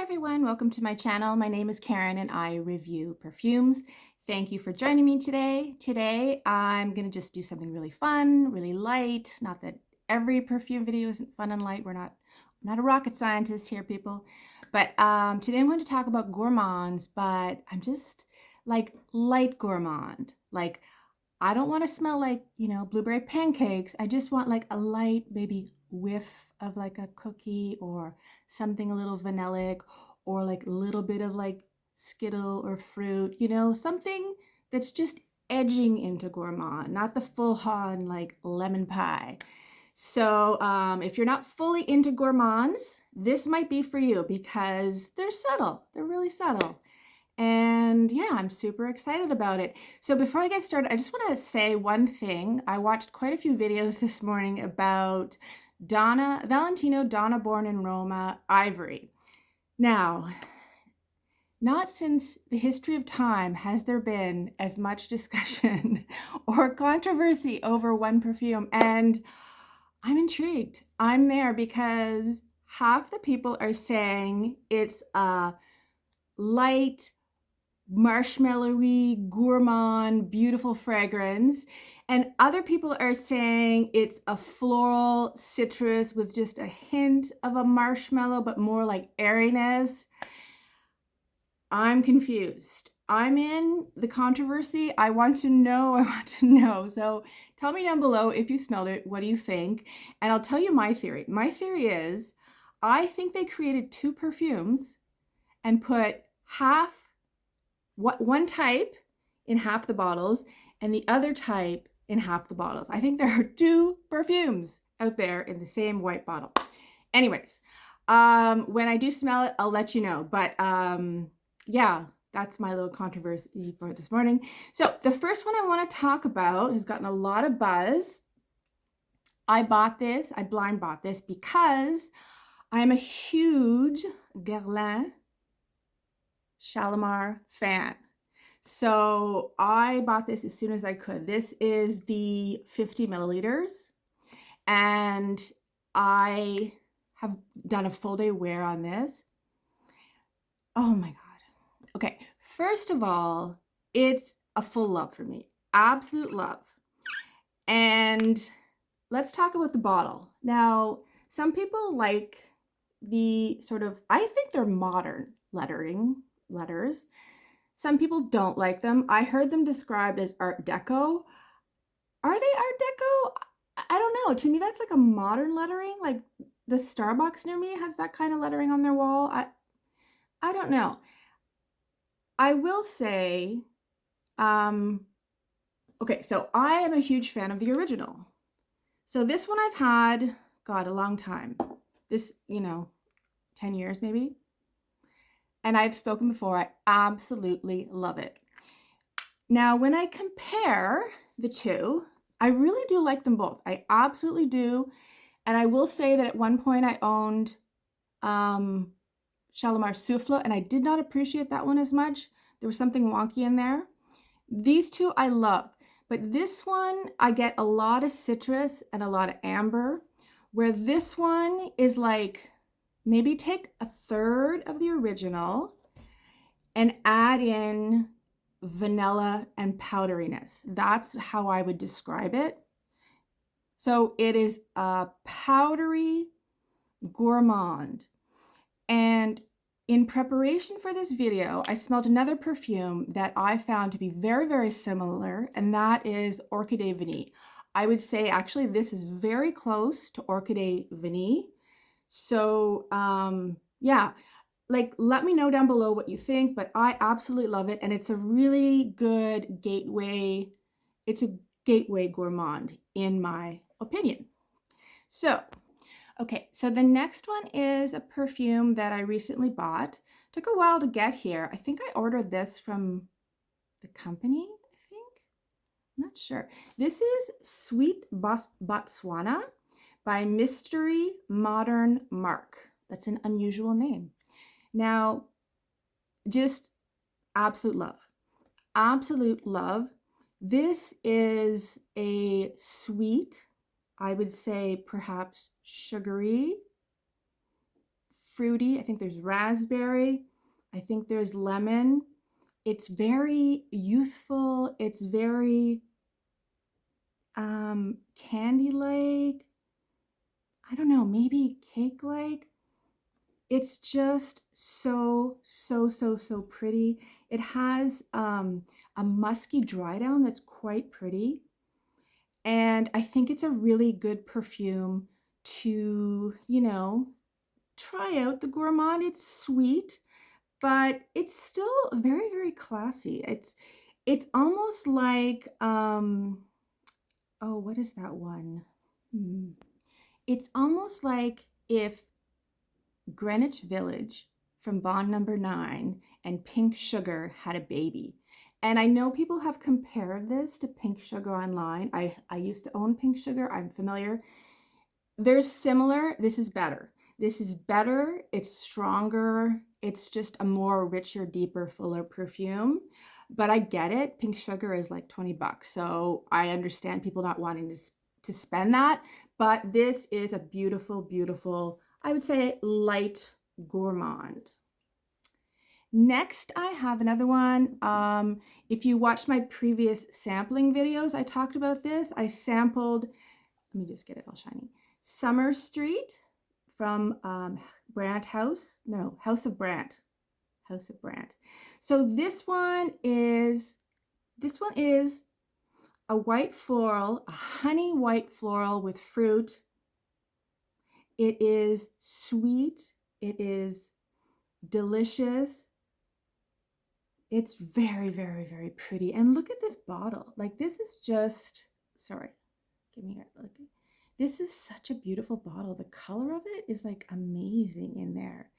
everyone, welcome to my channel. My name is Karen and I review perfumes. Thank you for joining me today. Today I'm going to just do something really fun, really light. Not that every perfume video isn't fun and light. I'm not a rocket scientist here, people. But today I'm going to talk about gourmands, but I'm just like light gourmand. Like I don't want to smell like, blueberry pancakes. I just want like a light maybe whiff of like a cookie or something a little vanillic or like a little bit of like Skittle or fruit, something that's just edging into gourmand, not the full on like lemon pie. So if you're not fully into gourmands, this might be for you because they're subtle. They're really subtle. And yeah, I'm super excited about it. So before I get started, I just want to say one thing. I watched quite a few videos this morning about Valentino Donna Born in Roma Ivory. Now, not since the history of time has there been as much discussion or controversy over one perfume, and I'm intrigued. I'm there because half the people are saying it's a light, marshmallowy, gourmand, beautiful fragrance. And other people are saying it's a floral citrus with just a hint of a marshmallow, but more like airiness. I'm confused. I'm in the controversy. I want to know. So tell me down below if you smelled it. What do you think? And I'll tell you my theory. My theory is I think they created two perfumes and put one type in half the bottles and the other type in half the bottles. I think there are two perfumes out there in the same white bottle. Anyways, when I do smell it, I'll let you know. But yeah, that's my little controversy for this morning. So the first one I want to talk about has gotten a lot of buzz. I blind bought this because I'm a huge Guerlain Shalimar fan. So I bought this as soon as I could. This is the 50 milliliters and I have done a full day wear on this. Oh my God. Okay. First of all, it's a full love for me. Absolute love. And let's talk about the bottle. Now, some people like the sort of, I think they're modern letters. Some people don't like them. I heard them described as Art Deco. Are they Art Deco? I don't know. To me, that's like a modern lettering. Like the Starbucks near me has that kind of lettering on their wall. I don't know. I will say, okay, so I am a huge fan of the original. So this one I've had, God, a long time. This, 10 years maybe. And I've spoken before, I absolutely love it. Now, when I compare the two, I really do like them both. I absolutely do. And I will say that at one point I owned Shalimar Souffle, and I did not appreciate that one as much. There was something wonky in there. These two I love. But this one, I get a lot of citrus and a lot of amber, where this one is like, maybe take a third of the original and add in vanilla and powderiness. That's how I would describe it. So it is a powdery gourmand. And in preparation for this video, I smelled another perfume that I found to be very, very similar, and that is Orchidee Vanille. I would say actually this is very close to Orchidee Vanille. So yeah, like let me know down below what you think, but I absolutely love it. And it's a really good gateway. It's a gateway gourmand in my opinion. So, okay, so the next one is a perfume that I recently bought. Took a while to get here. I think I ordered this from the company, I think. I'm not sure. This is Sweet Botswana by Mystery Modern Mark. That's an unusual name. Now, just absolute love. Absolute love. This is a sweet, I would say perhaps sugary, fruity. I think there's raspberry. I think there's lemon. It's very youthful. It's very candy-like. I don't know, maybe cake-like. It's just so, so, so, so pretty. It has a musky dry down that's quite pretty. And I think it's a really good perfume to, you know, try out the Gourmand. It's sweet, but it's still very, very classy. It's almost like, oh, what is that one? It's almost like if Greenwich Village from Bond Number 9 and Pink Sugar had a baby. And I know people have compared this to Pink Sugar online. I used to own Pink Sugar. I'm familiar. They're similar. This is better. This is better. It's stronger. It's just a more richer, deeper, fuller perfume. But I get it. Pink Sugar is like 20 bucks. So I understand people not wanting to spend that. But this is a beautiful, beautiful, I would say, light gourmand. Next, I have another one. If you watched my previous sampling videos, I talked about this. I sampled, let me just get it all shiny, Summer Street from Brandt House. No, House of Brandt. House of Brandt. So this one is a white floral, a honey white floral with fruit. It is sweet. It is delicious. It's very, very, very pretty. And look at this bottle. Like, this is just, sorry, give me a look. This is such a beautiful bottle. The color of it is like amazing in there.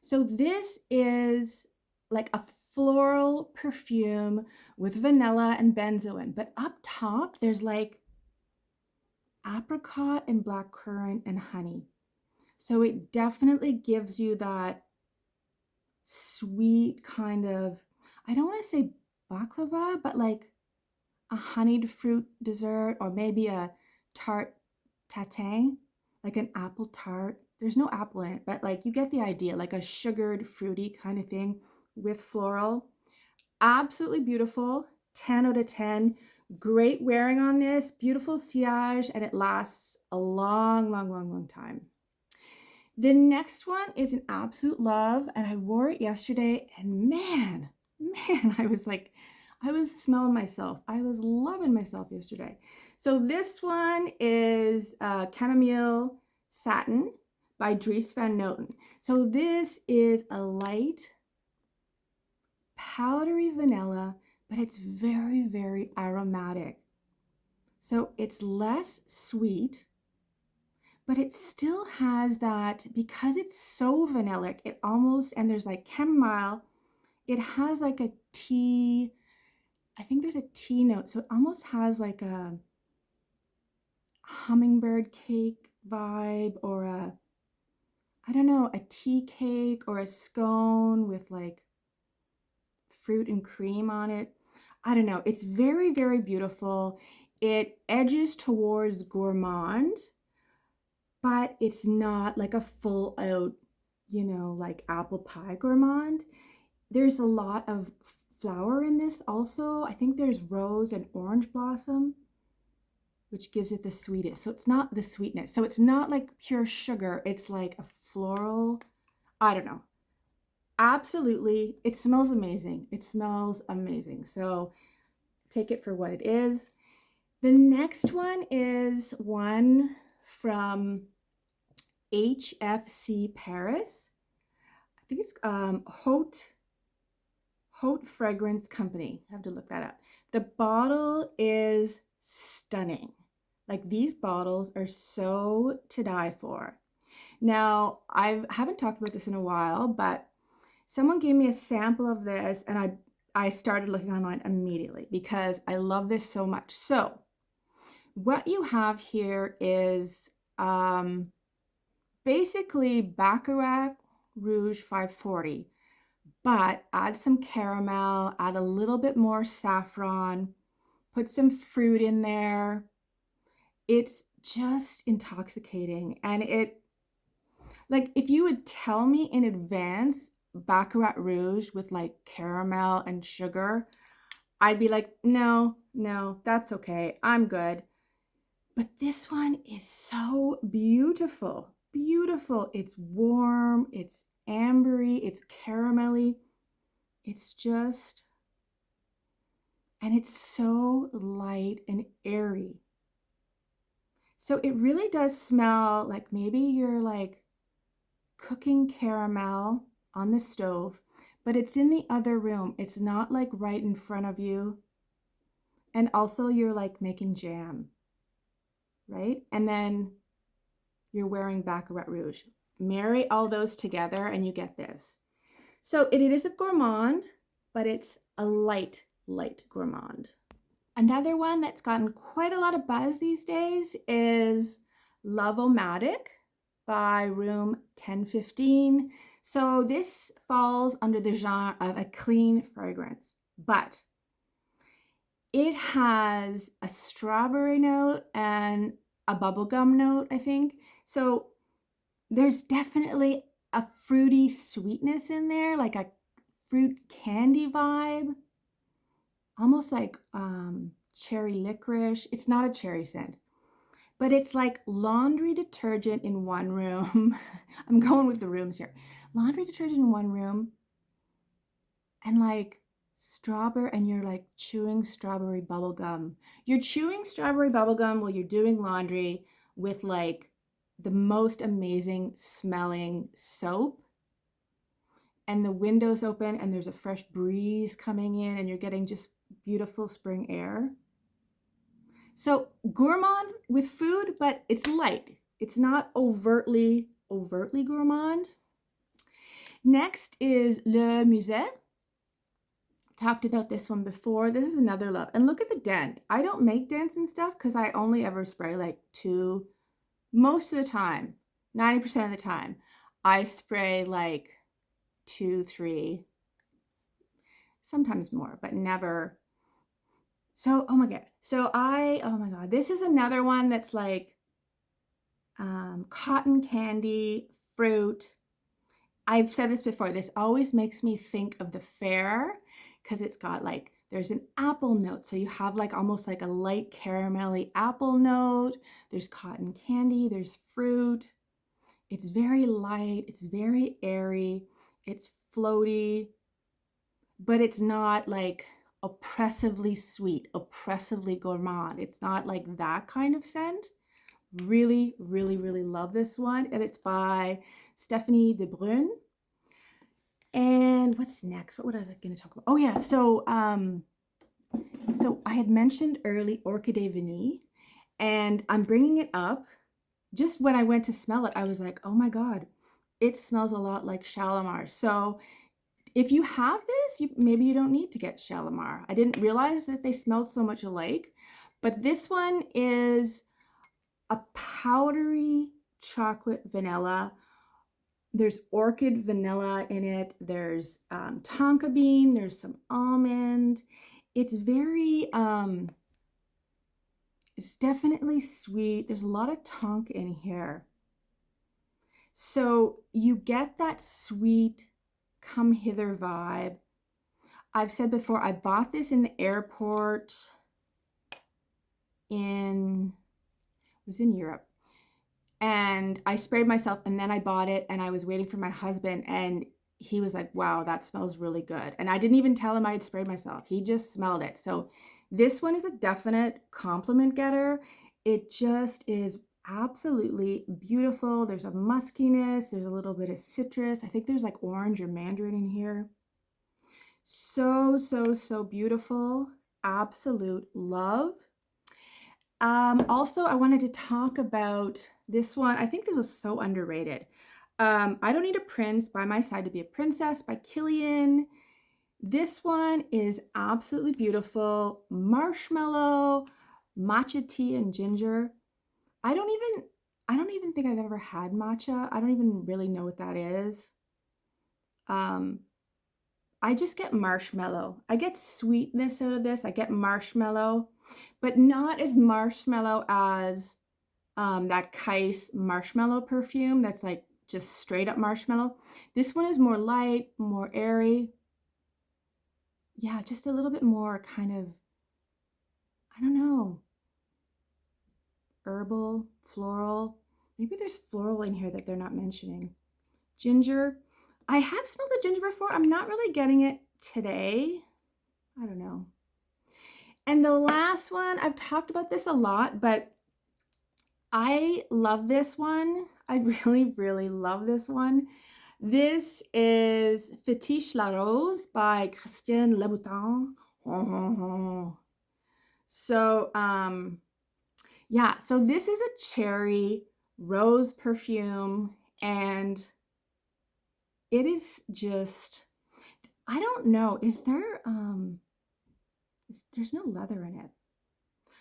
So this is like a floral perfume with vanilla and benzoin. But up top, there's like apricot and blackcurrant and honey. So it definitely gives you that sweet kind of, I don't want to say baklava, but like a honeyed fruit dessert, or maybe a tart tatin, like an apple tart. There's no apple in it, but like you get the idea, like a sugared, fruity kind of thing with floral. Absolutely beautiful. 10 out of 10. Great wearing on this. Beautiful sillage, and it lasts a long, long, long, long time. The next one is an absolute love, and I wore it yesterday, and man, I was smelling myself. I was loving myself yesterday. So this one is Camomille Satin by Dries van Noten. So this is a light, powdery vanilla, but it's very, very aromatic. So it's less sweet, but it still has that, because it's so vanillic, it almost, and there's like chamomile, it has like a tea, I think there's a tea note, so it almost has like a hummingbird cake vibe, or a, I don't know, a tea cake or a scone with like fruit and cream on it. I don't know, it's very, very beautiful. It edges towards gourmand, but it's not like a full out, you know, like apple pie gourmand. There's a lot of flower in this also. I think there's rose and orange blossom, which gives it the sweetest. So it's not the sweetness. So it's not like pure sugar. It's like a floral, I don't know. Absolutely. It smells amazing. It smells amazing. So take it for what it is. The next one is one from HFC Paris. I think it's Haute Fragrance Company. I have to look that up. The bottle is stunning. Like, these bottles are so to die for. Now, I haven't talked about this in a while, but someone gave me a sample of this, and I started looking online immediately because I love this so much. So what you have here is basically Baccarat Rouge 540, but add some caramel, add a little bit more saffron, put some fruit in there. It's just intoxicating, and Like if you would tell me in advance Baccarat Rouge with like caramel and sugar, I'd be like, no, no, that's okay. I'm good. But this one is so beautiful. Beautiful. It's warm, it's ambery, it's caramelly. It's just, and it's so light and airy. So it really does smell like maybe you're like cooking caramel on the stove, but it's in the other room. It's not like right in front of you. And also you're like making jam, right? And then you're wearing Baccarat Rouge. Marry all those together and you get this. So it is a gourmand, but it's a light gourmand. Another one that's gotten quite a lot of buzz these days is Love-O-Matic by Room 1015. So this falls under the genre of a clean fragrance, but it has a strawberry note and a bubblegum note, I think. So there's definitely a fruity sweetness in there, like a fruit candy vibe, almost like cherry licorice. It's not a cherry scent, but it's like laundry detergent in one room. I'm going with the rooms here. Laundry detergent in one room and like strawberry, and you're like chewing strawberry bubble gum. You're chewing strawberry bubble gum while you're doing laundry with like the most amazing smelling soap, and the windows open and there's a fresh breeze coming in and you're getting just beautiful spring air. So gourmand with food, but it's light. It's not overtly gourmand. Next is Le Musset. Talked about this one before. This is another love. And look at the dent. I don't make dents and stuff because I only ever spray like 2, most of the time, 90% of the time. I spray like 2, 3, sometimes more, but never. So, oh my God. So oh my God, this is another one that's like cotton candy, fruit. I've said this before. This always makes me think of the fair because it's got like, there's an apple note. So you have like almost like a light caramelly apple note. There's cotton candy, there's fruit. It's very light, it's very airy, it's floaty, but it's not like oppressively sweet, oppressively gourmand. It's not like that kind of scent. Really, really, really love this one. And it's by Stéphanie de Bruijn. And what's next? What was I going to talk about? Oh yeah, so I had mentioned early Orchidee Vanille, and I'm bringing it up. Just when I went to smell it, I was like, oh my God, it smells a lot like Shalimar. So if you have this, maybe you don't need to get Shalimar. I didn't realize that they smelled so much alike, but this one is a powdery chocolate vanilla. There's orchid vanilla in it. There's tonka bean. There's some almond. It's very, it's definitely sweet. There's a lot of tonka in here. So you get that sweet, come hither vibe. I've said before, I bought this in the airport it was in Europe. And I sprayed myself and then I bought it and I was waiting for my husband and he was like, wow, that smells really good. And I didn't even tell him I had sprayed myself. He just smelled it. So this one is a definite compliment getter. It just is absolutely beautiful. There's a muskiness. There's a little bit of citrus. I think there's like orange or mandarin in here. So, so, so beautiful. Absolute love. Also, I wanted to talk about this one. I think this was so underrated. I Don't Need a Prince, By My Side to Be a Princess by Kilian. This one is absolutely beautiful. Marshmallow, matcha tea, and ginger. I don't even think I've ever had matcha. I don't even really know what that is. I just get marshmallow. I get sweetness out of this. I get marshmallow, but not as marshmallow as that Kais marshmallow perfume that's like just straight up marshmallow. This one is more light, more airy. Yeah, just a little bit more kind of, I don't know, herbal, floral. Maybe there's floral in here that they're not mentioning. Ginger. I have smelled the ginger before. I'm not really getting it today. I don't know. And the last one, I've talked about this a lot, but I love this one. I really, really love this one. This is Fétiche La Rose by Christian Louboutin. So, yeah, so this is a cherry rose perfume, and it is just, I don't know, is there, there's no leather in it.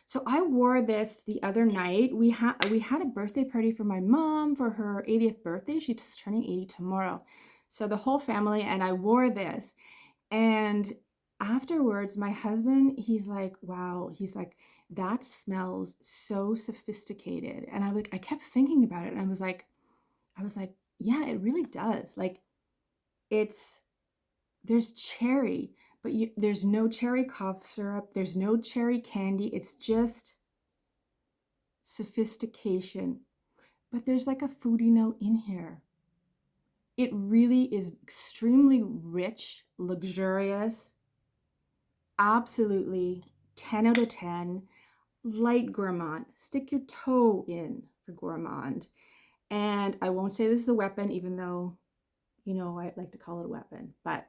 So I wore this the other night. We had a birthday party for my mom for her 80th birthday. She's turning 80 tomorrow. So the whole family and I wore this. And afterwards, my husband, he's like, wow, he's like, that smells so sophisticated. And I kept thinking about it, and I was like, yeah, it really does. Like, there's cherry, but there's no cherry cough syrup. There's no cherry candy. It's just sophistication. But there's like a foodie note in here. It really is extremely rich, luxurious. Absolutely 10 out of 10. Light gourmand. Stick your toe in for gourmand. And I won't say this is a weapon, even though, you know, I like to call it a weapon. But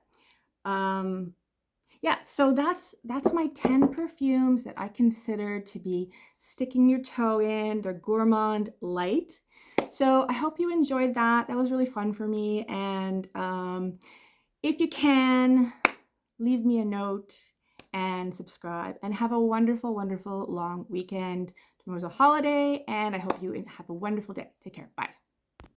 yeah, so that's my 10 perfumes that I consider to be sticking your toe in. They're gourmand light. So I hope you enjoyed that. That was really fun for me. And if you can, leave me a note and subscribe, and have a wonderful, wonderful long weekend. Tomorrow's a holiday, and I hope you have a wonderful day. Take care. Bye.